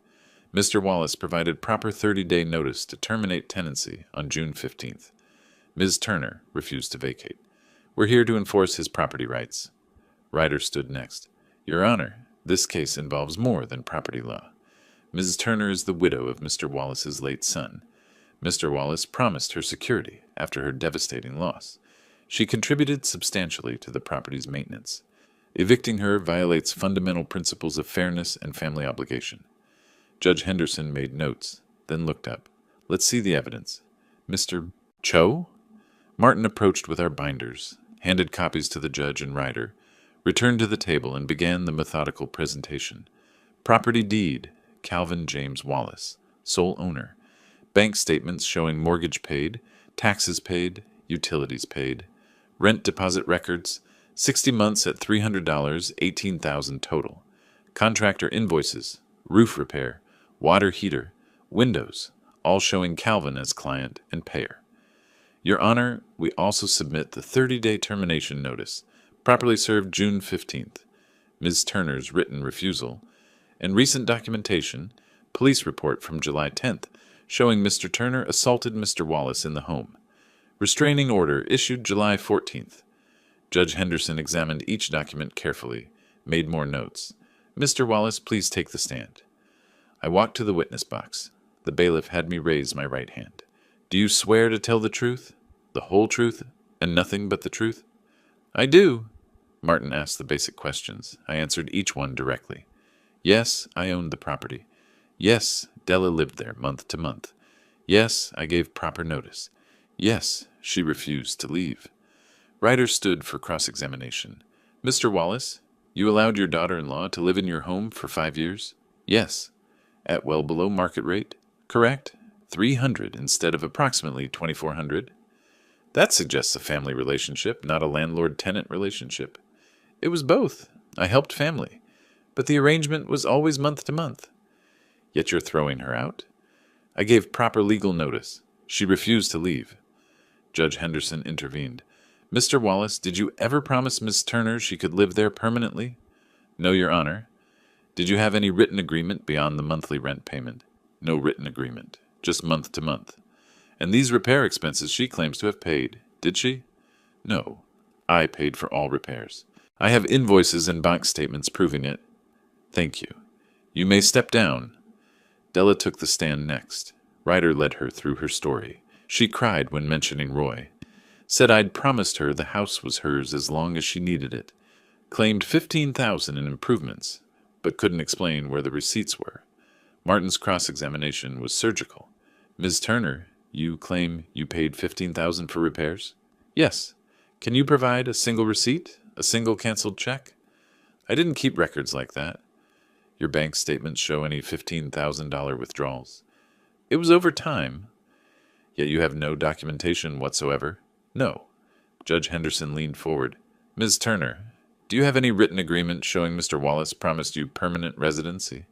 Mr. Wallace provided proper 30-day notice to terminate tenancy on June 15th. Ms. Turner refused to vacate. We're here to enforce his property rights. Ryder stood next. Your Honor, this case involves more than property law. Mrs. Turner is the widow of Mr. Wallace's late son. Mr. Wallace promised her security after her devastating loss. She contributed substantially to the property's maintenance. Evicting her violates fundamental principles of fairness and family obligation. Judge Henderson made notes, then looked up. Let's see the evidence. Mr. Cho? Martin approached with our binders, handed copies to the judge and Ryder, returned to the table and began the methodical presentation. Property deed, Calvin James Wallace, sole owner. Bank statements showing mortgage paid, taxes paid, utilities paid. Rent deposit records, 60 months at $300, $18,000 total. Contractor invoices, roof repair, water heater, windows, all showing Calvin as client and payer. Your Honor, we also submit the 30-day termination notice, properly served June 15th, Ms. Turner's written refusal, and recent documentation, police report from July 10th, showing Mr. Turner assaulted Mr. Wallace in the home. Restraining order issued July 14th. Judge Henderson examined each document carefully, made more notes. Mr. Wallace, please take the stand. I walked to the witness box. The bailiff had me raise my right hand. Do you swear to tell the truth, the whole truth, and nothing but the truth? I do. Martin asked the basic questions. I answered each one directly. Yes, I owned the property. Yes, Della lived there month to month. Yes, I gave proper notice. Yes, she refused to leave. Ryder stood for cross-examination. Mr. Wallace, you allowed your daughter-in-law to live in your home for 5 years? Yes. At well below market rate? Correct. $300 instead of approximately $2,400. That suggests a family relationship, not a landlord-tenant relationship. It was both. I helped family. But the arrangement was always month to month. Yet you're throwing her out? I gave proper legal notice. She refused to leave. Judge Henderson intervened. Mr. Wallace, did you ever promise Miss Turner she could live there permanently? No, Your Honor. Did you have any written agreement beyond the monthly rent payment? No written agreement, just month to month. And these repair expenses she claims to have paid, did she? No, I paid for all repairs. I have invoices and bank statements proving it. Thank you. You may step down. Della took the stand next. Ryder led her through her story. She cried when mentioning Roy. Said I'd promised her the house was hers as long as she needed it. Claimed $15,000 in improvements, but couldn't explain where the receipts were. Martin's cross-examination was surgical. Ms. Turner, you claim you paid $15,000 for repairs? Yes. Can you provide a single receipt, A single canceled check? I didn't keep records like that. Your bank statements show any $15,000 withdrawals. It was over time. Yet you have no documentation whatsoever? No. Judge Henderson leaned forward. Ms. Turner, do you have any written agreement showing Mr. Wallace promised you permanent residency?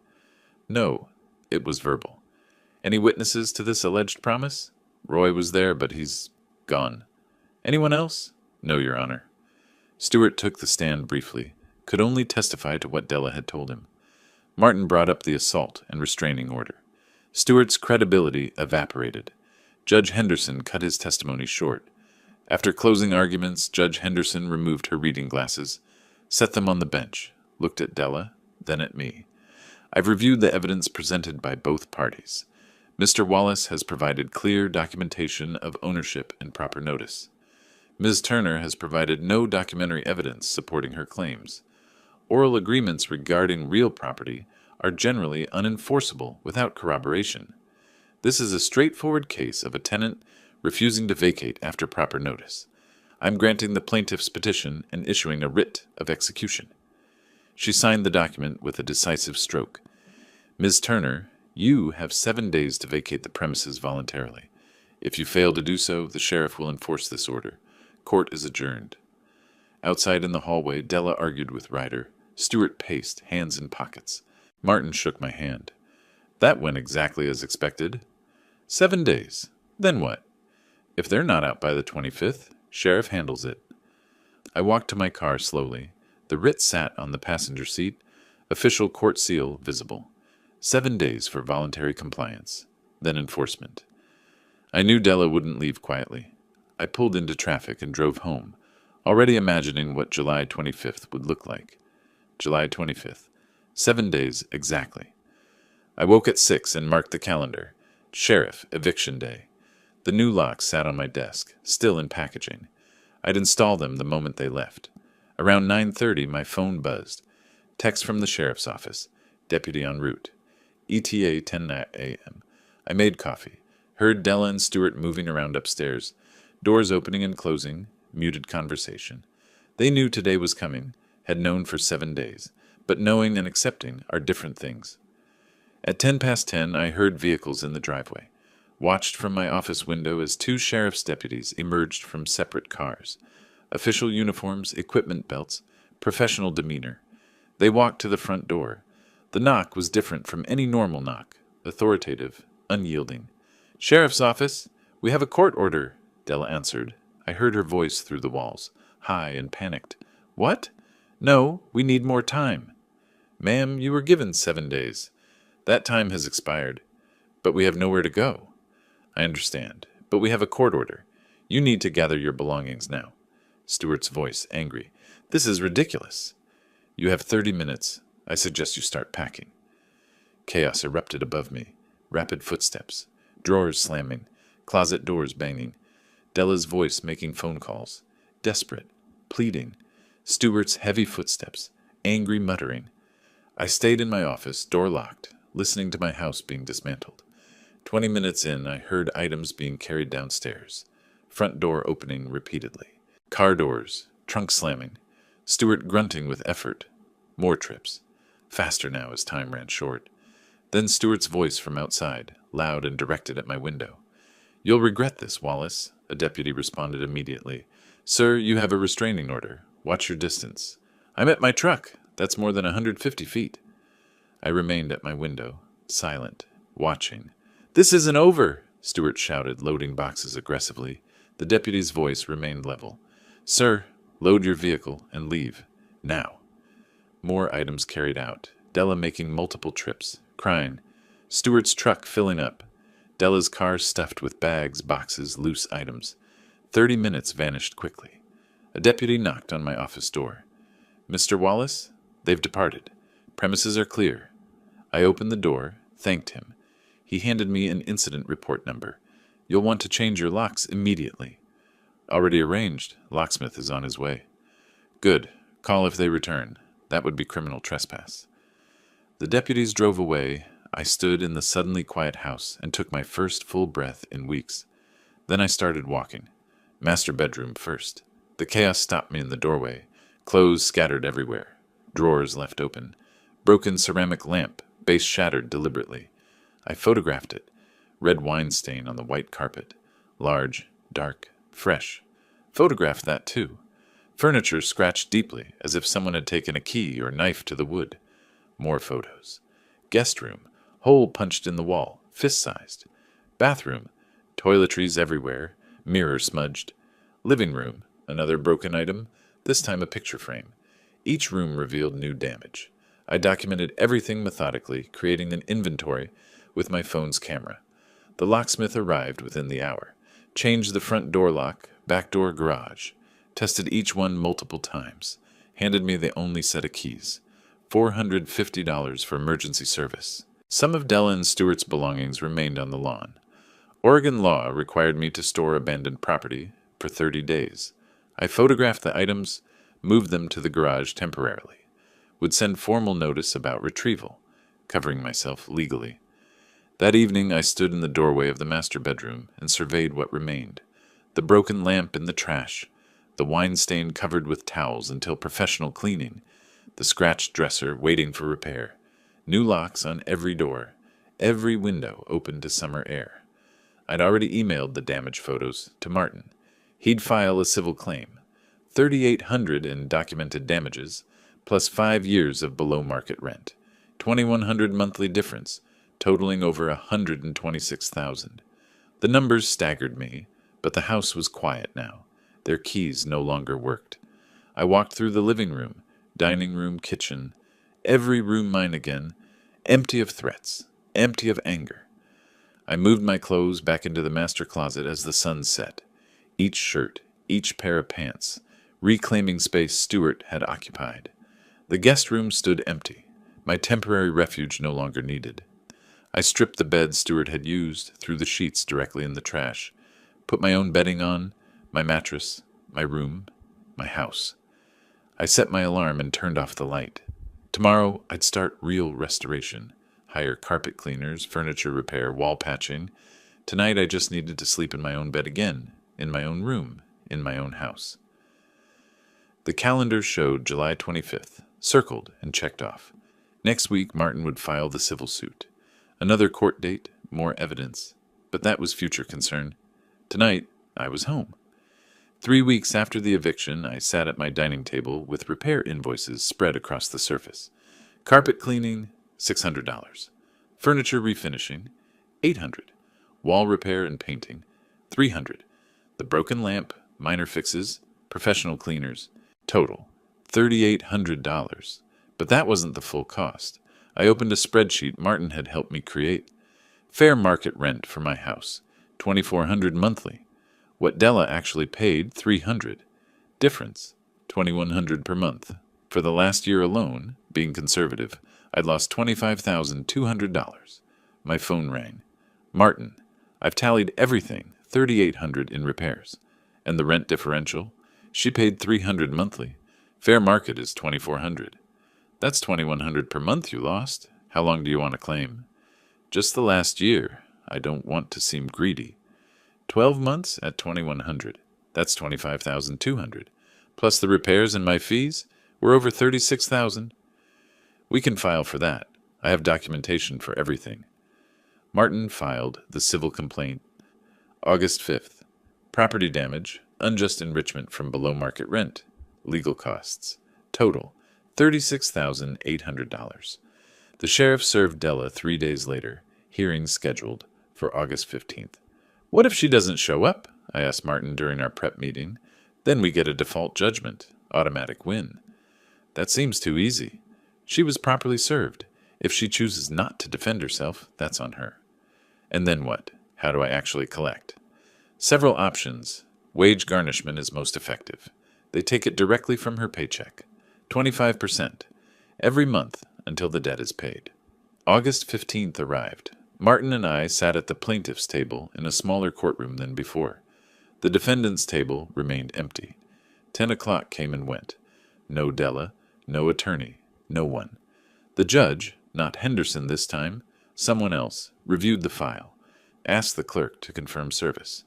No. It was verbal. Any witnesses to this alleged promise? Roy was there, but he's gone. Anyone else? No, Your Honor. Stewart took the stand briefly, could only testify to what Della had told him. Martin brought up the assault and restraining order. Stewart's credibility evaporated. Judge Henderson cut his testimony short. After closing arguments, Judge Henderson removed her reading glasses, set them on the bench, looked at Della, then at me. I've reviewed the evidence presented by both parties. Mr. Wallace has provided clear documentation of ownership and proper notice. Ms. Turner has provided no documentary evidence supporting her claims. Oral agreements regarding real property are generally unenforceable without corroboration. This is a straightforward case of a tenant refusing to vacate after proper notice. I'm granting the plaintiff's petition and issuing a writ of execution. She signed the document with a decisive stroke. Ms. Turner, you have 7 days to vacate the premises voluntarily. If you fail to do so, the sheriff will enforce this order. Court is adjourned. Outside in the hallway, Della argued with Ryder. Stewart paced, hands in pockets. Martin shook my hand. That went exactly as expected. 7 days. Then what? If they're not out by the 25th, sheriff handles it. I walked to my car slowly. The writ sat on the passenger seat, official court seal visible. 7 days for voluntary compliance, then enforcement. I knew Della wouldn't leave quietly. I pulled into traffic and drove home, already imagining what July 25th would look like. July 25th. 7 days exactly. I woke at 6 and marked the calendar. Sheriff, eviction day. The new locks sat on my desk, still in packaging. I'd install them the moment they left. Around 9:30, my phone buzzed. Text from the sheriff's office. Deputy en route. ETA 10 a.m. I made coffee. Heard Della and Stewart moving around upstairs. Doors opening and closing. Muted conversation. They knew today was coming. Had known for 7 days. But knowing and accepting are different things. At 10:10, I heard vehicles in the driveway. Watched from my office window as 2 sheriff's deputies emerged from separate cars. Official uniforms, equipment belts, professional demeanor. They walked to the front door. The knock was different from any normal knock, authoritative, unyielding. Sheriff's office, we have a court order, Della answered. I heard her voice through the walls, high and panicked. What? No, we need more time. Ma'am, you were given 7 days. That time has expired. But we have nowhere to go. I understand, but we have a court order. You need to gather your belongings now. Stewart's voice, angry. This is ridiculous. You have 30 minutes. I suggest you start packing. Chaos erupted above me. Rapid footsteps. Drawers slamming. Closet doors banging. Della's voice making phone calls. Desperate. Pleading. Stewart's heavy footsteps. Angry muttering. I stayed in my office, door locked, listening to my house being dismantled. 20 minutes in, I heard items being carried downstairs. Front door opening repeatedly. Car doors. Trunk slamming. Stewart grunting with effort. More trips. Faster now as time ran short. Then Stewart's voice from outside, loud and directed at my window. You'll regret this, Wallace, a deputy responded immediately. Sir, you have a restraining order. Watch your distance. I'm at my truck. That's more than 150 feet. I remained at my window, silent, watching. This isn't over, Stewart shouted, loading boxes aggressively. The deputy's voice remained level. Sir, load your vehicle and leave. Now. More items carried out. Della making multiple trips, crying. Stewart's truck filling up. Della's car stuffed with bags, boxes, loose items. 30 minutes vanished quickly. A deputy knocked on my office door. Mr. Wallace? They've departed. Premises are clear. I opened the door, thanked him. He handed me an incident report number. You'll want to change your locks immediately. Already arranged. Locksmith is on his way. Good. Call if they return. That would be criminal trespass. The deputies drove away. I stood in the suddenly quiet house and took my first full breath in weeks. Then I started walking. Master bedroom first. The chaos stopped me in the doorway. Clothes scattered everywhere. Drawers left open. Broken ceramic lamp, base shattered deliberately. I photographed it. Red wine stain on the white carpet. Large, dark, fresh. Photographed that too. Furniture scratched deeply, as if someone had taken a key or knife to the wood. More photos. Guest room. Hole punched in the wall, fist-sized. Bathroom. Toiletries everywhere. Mirror smudged. Living room. Another broken item, this time a picture frame. Each room revealed new damage. I documented everything methodically, creating an inventory with my phone's camera. The locksmith arrived within the hour. Changed the front door lock, back door garage. Tested each one multiple times. Handed me the only set of keys. $450 for emergency service. Some of Della and Stewart's belongings remained on the lawn. Oregon law required me to store abandoned property for 30 days. I photographed the items, moved them to the garage temporarily. Would send formal notice about retrieval, covering myself legally. That evening I stood in the doorway of the master bedroom and surveyed what remained. The broken lamp in the trash, the wine stain covered with towels until professional cleaning, the scratched dresser waiting for repair, new locks on every door, every window open to summer air. I'd already emailed the damage photos to Martin. He'd file a civil claim, $3,800 in documented damages, plus 5 years of below-market rent, $2,100 monthly difference, totaling over $126,000. The numbers staggered me, but the house was quiet now. Their keys no longer worked. I walked through the living room, dining room, kitchen, every room mine again, empty of threats, empty of anger. I moved my clothes back into the master closet as the sun set. Each shirt, each pair of pants, reclaiming space Stewart had occupied. The guest room stood empty, my temporary refuge no longer needed. I stripped the bed Stewart had used, threw the sheets directly in the trash, put my own bedding on, my mattress, my room, my house. I set my alarm and turned off the light. Tomorrow I'd start real restoration, hire carpet cleaners, furniture repair, wall patching. Tonight I just needed to sleep in my own bed again, in my own room, in my own house. The calendar showed July 25th, circled and checked off. Next week Martin would file the civil suit. Another court date, more evidence, but that was future concern. Tonight I was home. 3 weeks after the eviction, I sat at my dining table with repair invoices spread across the surface. Carpet cleaning, $600. Furniture refinishing, $800. Wall repair and painting, $300. The broken lamp, minor fixes, professional cleaners, total, $3,800. But that wasn't the full cost. I opened a spreadsheet Martin had helped me create. Fair market rent for my house, $2,400 monthly. What Della actually paid, $300. Difference, $2,100 per month. For the last year alone, being conservative, I'd lost $25,200. My phone rang. Martin, I've tallied everything, $3,800 in repairs. And the rent differential? She paid $300 monthly. Fair market is $2,400. That's $2,100 per month you lost. How long do you want to claim? Just the last year. I don't want to seem greedy. 12 months at $2,100. That's $25,200. Plus the repairs and my fees, we're over $36,000. We can file for that. I have documentation for everything. Martin filed the civil complaint. August 5th. Property damage, unjust enrichment from below market rent, legal costs. Total, $36,800. The sheriff served Della 3 days later, hearing scheduled for August 15th. What if she doesn't show up? I asked Martin during our prep meeting. Then we get a default judgment, automatic win. That seems too easy. She was properly served. If she chooses not to defend herself, that's on her. And then what? How do I actually collect? Several options. Wage garnishment is most effective. They take it directly from her paycheck. 25%. Every month until the debt is paid. August 15th arrived. Martin and I sat at the plaintiff's table in a smaller courtroom than before. The defendant's table remained empty. 10 o'clock came and went. No Della, no attorney, no one. The judge, not Henderson this time, someone else, reviewed the file. Asked the clerk to confirm service.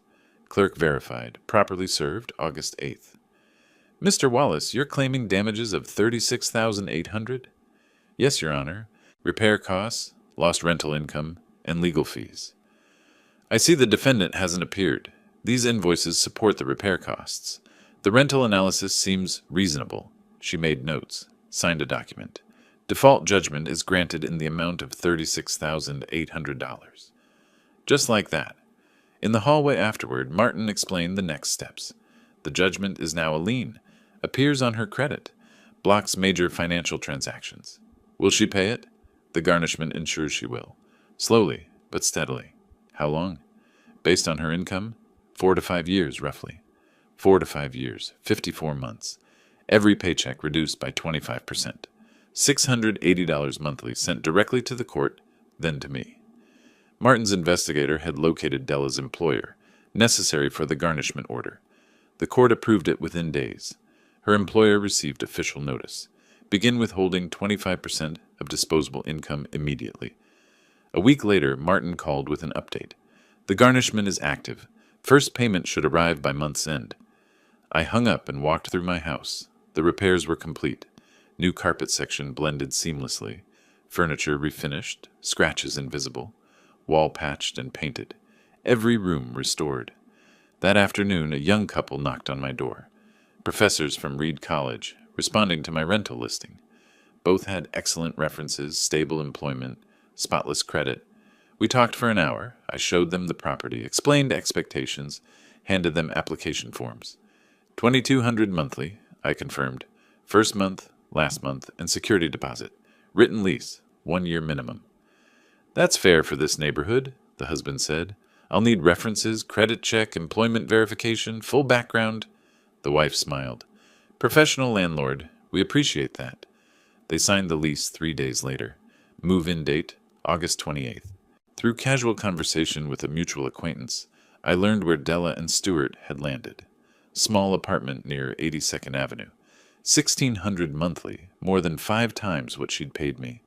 Clerk verified, properly served August 8th. Mr. Wallace, you're claiming damages of $36,800? Yes, Your Honor. Repair costs, lost rental income, and legal fees. I see the defendant hasn't appeared. These invoices support the repair costs. The rental analysis seems reasonable. She made notes, signed a document. Default judgment is granted in the amount of $36,800. Just like that. In the hallway afterward, Martin explained the next steps. The judgment is now a lien, appears on her credit, blocks major financial transactions. Will she pay it? The garnishment ensures she will. Slowly, but steadily. How long? Based on her income? 4 to 5 years, roughly. 4 to 5 years, 54 months. Every paycheck reduced by 25%. $680 monthly sent directly to the court, then to me. Martin's investigator had located Della's employer, necessary for the garnishment order. The court approved it within days. Her employer received official notice. Begin withholding 25% of disposable income immediately. A week later, Martin called with an update. The garnishment is active. First payment should arrive by month's end. I hung up and walked through my house. The repairs were complete. New carpet section blended seamlessly. Furniture refinished, scratches invisible. Wall patched and painted. Every room restored. That afternoon, a young couple knocked on my door. Professors from Reed College, responding to my rental listing. Both had excellent references, stable employment, spotless credit. We talked for an hour. I showed them the property, explained expectations, handed them application forms. $2,200 monthly, I confirmed. First month, last month, and security deposit. Written lease, 1 year minimum. That's fair for this neighborhood, the husband said. I'll need references, credit check, employment verification, full background. The wife smiled. Professional landlord, we appreciate that. They signed the lease 3 days later. Move-in date, August 28th. Through casual conversation with a mutual acquaintance, I learned where Della and Stewart had landed. Small apartment near 82nd Avenue. $1,600 monthly, more than 5 times what she'd paid me.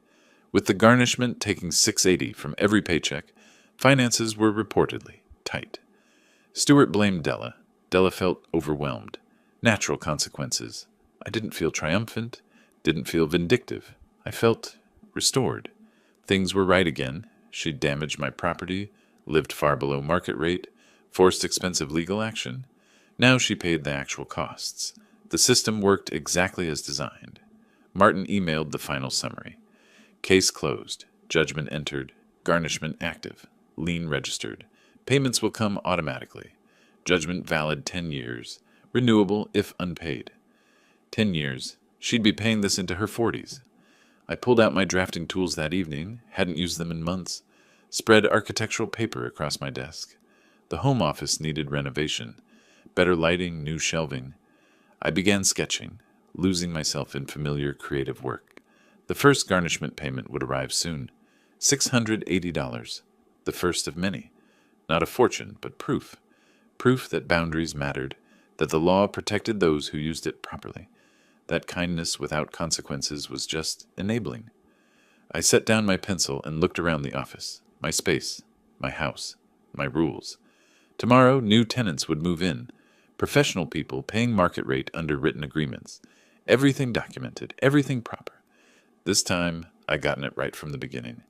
With the garnishment taking $680 from every paycheck, finances were reportedly tight. Stewart blamed Della. Della felt overwhelmed. Natural consequences. I didn't feel triumphant, didn't feel vindictive. I felt restored. Things were right again. She'd damaged my property, lived far below market rate, forced expensive legal action. Now she paid the actual costs. The system worked exactly as designed. Martin emailed the final summary. Case closed. Judgment entered. Garnishment active. Lien registered. Payments will come automatically. Judgment valid 10 years. Renewable if unpaid. 10 years. She'd be paying this into her 40s. I pulled out my drafting tools that evening, hadn't used them in months, spread architectural paper across my desk. The home office needed renovation. Better lighting, new shelving. I began sketching, losing myself in familiar creative work. The first garnishment payment would arrive soon. $680. The first of many. Not a fortune, but proof. Proof that boundaries mattered, that the law protected those who used it properly. That kindness without consequences was just enabling. I set down my pencil and looked around the office. My space, my house, my rules. Tomorrow, new tenants would move in. Professional people paying market rate under written agreements. Everything documented, everything proper. This time, I gotten it right from the beginning.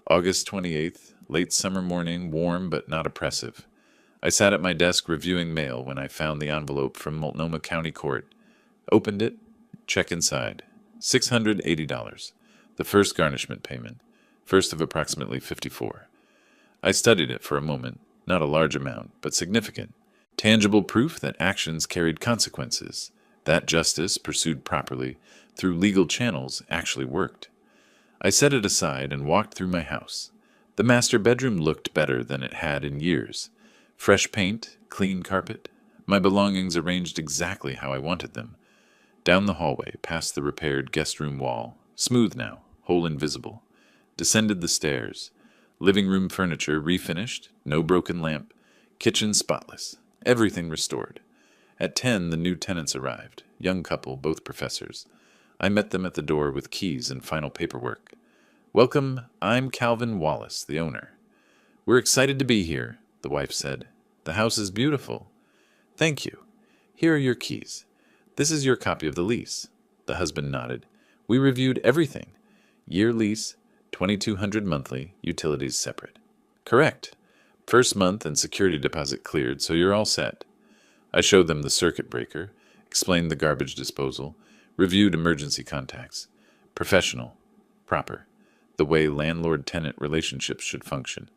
August 28th, late summer morning, warm but not oppressive. I sat at my desk reviewing mail when I found the envelope from Multnomah County Court. Opened it. Check inside. $680. The first garnishment payment. First of approximately 54. I studied it for a moment. Not a large amount, but significant. Tangible proof that actions carried consequences. That justice, pursued properly, through legal channels, actually worked. I set it aside and walked through my house. The master bedroom looked better than it had in years. Fresh paint, clean carpet. My belongings arranged exactly how I wanted them. Down the hallway, past the repaired guest room wall, smooth now, hole invisible. Descended the stairs. Living room furniture refinished, no broken lamp. Kitchen spotless. Everything restored. At 10, the new tenants arrived. Young couple, both professors. I met them at the door with keys and final paperwork. Welcome, I'm Calvin Wallace, the owner. We're excited to be here, the wife said. The house is beautiful. Thank you. Here are your keys. This is your copy of the lease. The husband nodded. We reviewed everything. Year lease, 2,200 monthly, utilities separate. Correct. First month and security deposit cleared, so you're all set. I showed them the circuit breaker, explained the garbage disposal, reviewed emergency contacts. Professional. Proper. The way landlord-tenant relationships should function.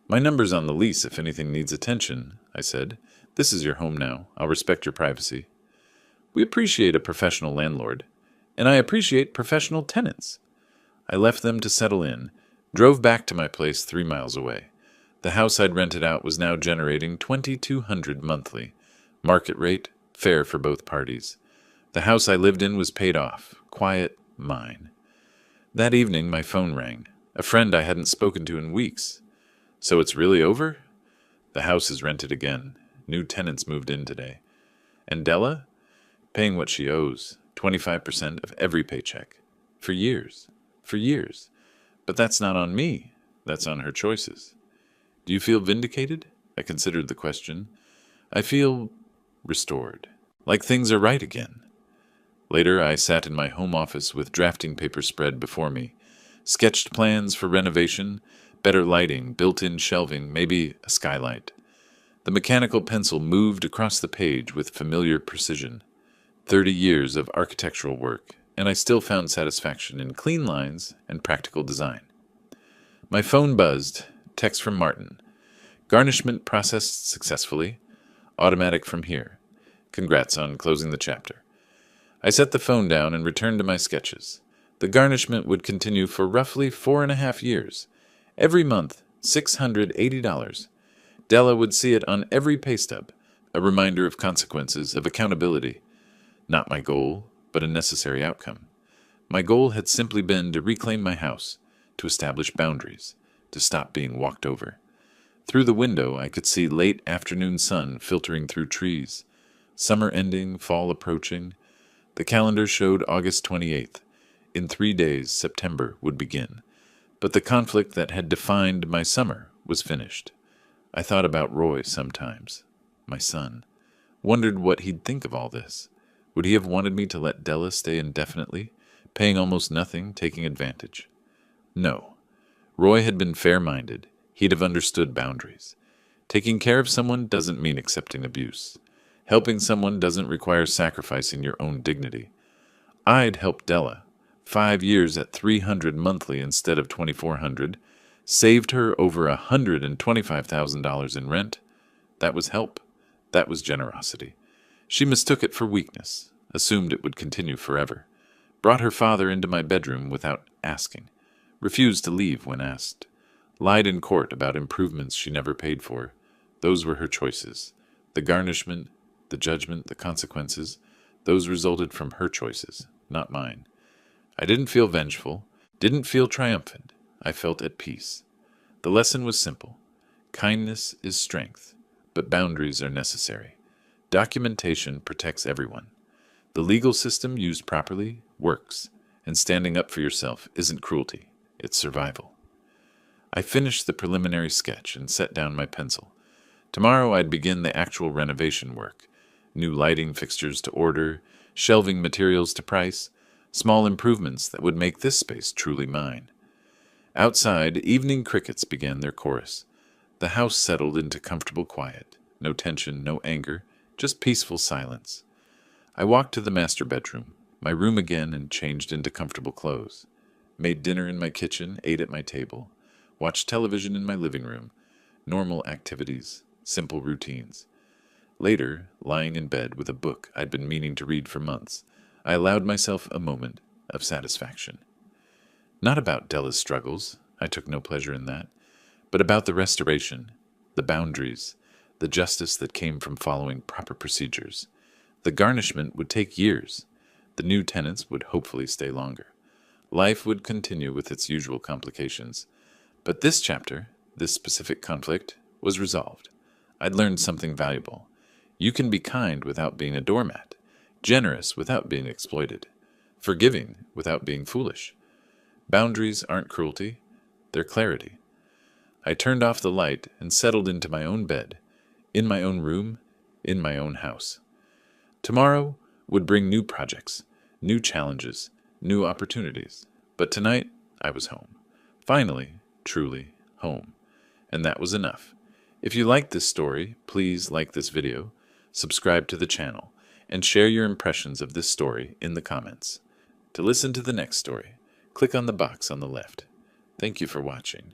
My number's on the lease if anything needs attention, I said. This is your home now. I'll respect your privacy. We appreciate a professional landlord, and I appreciate professional tenants. I left them to settle in, drove back to my place 3 miles away. The house I'd rented out was now generating $2,200 monthly. Market rate, fair for both parties. The house I lived in was paid off. Quiet, mine. That evening, my phone rang. A friend I hadn't spoken to in weeks. So it's really over? The house is rented again. New tenants moved in today. And Della? Paying what she owes, 25% of every paycheck. For years. For years. But that's not on me. That's on her choices. Do you feel vindicated? I considered the question. I feel restored. Like things are right again. Later, I sat in my home office with drafting paper spread before me, sketched plans for renovation, better lighting, built-in shelving, maybe a skylight. The mechanical pencil moved across the page with familiar precision. 30 years of architectural work, and I still found satisfaction in clean lines and practical design. My phone buzzed. Text from Martin. Garnishment processed successfully. Automatic from here. Congrats on closing the chapter. I set the phone down and returned to my sketches. The garnishment would continue for roughly 4.5 years. Every month, $680. Della would see it on every pay stub, a reminder of consequences, of accountability. Not my goal, but a necessary outcome. My goal had simply been to reclaim my house, to establish boundaries, to stop being walked over. Through the window, I could see late afternoon sun filtering through trees. Summer ending, fall approaching. The calendar showed August 28th. In 3 days, September would begin. But the conflict that had defined my summer was finished. I thought about Roy sometimes, my son. Wondered what he'd think of all this. Would he have wanted me to let Della stay indefinitely, paying almost nothing, taking advantage? No. Roy had been fair-minded. He'd have understood boundaries. Taking care of someone doesn't mean accepting abuse. Helping someone doesn't require sacrificing your own dignity. I'd helped Della. 5 years at $300 monthly instead of $2,400. Saved her over $125,000 in rent. That was help. That was generosity. She mistook it for weakness, assumed it would continue forever. Brought her father into my bedroom without asking. Refused to leave when asked. Lied in court about improvements she never paid for. Those were her choices. The garnishment, the judgment, the consequences, those resulted from her choices, not mine. I didn't feel vengeful, didn't feel triumphant. I felt at peace. The lesson was simple. Kindness is strength, but boundaries are necessary. Documentation protects everyone. The legal system used properly works, and standing up for yourself isn't cruelty, it's survival. I finished the preliminary sketch and set down my pencil. Tomorrow I'd begin the actual renovation work. New lighting fixtures to order, shelving materials to price, small improvements that would make this space truly mine. Outside, evening crickets began their chorus. The house settled into comfortable quiet. No tension, no anger, just peaceful silence. I walked to the master bedroom, my room again, and changed into comfortable clothes. Made dinner in my kitchen, ate at my table. Watched television in my living room. Normal activities, simple routines. Later, lying in bed with a book I'd been meaning to read for months, I allowed myself a moment of satisfaction. Not about Della's struggles, I took no pleasure in that, but about the restoration, the boundaries, the justice that came from following proper procedures. The garnishment would take years. The new tenants would hopefully stay longer. Life would continue with its usual complications. But this chapter, this specific conflict, was resolved. I'd learned something valuable. You can be kind without being a doormat, generous without being exploited, forgiving without being foolish. Boundaries aren't cruelty, they're clarity. I turned off the light and settled into my own bed, in my own room, in my own house. Tomorrow, would bring new projects, new challenges, new opportunities. But tonight, I was home. Finally, truly home. And that was enough. If you liked this story, please like this video, subscribe to the channel, and share your impressions of this story in the comments. To listen to the next story, click on the box on the left. Thank you for watching.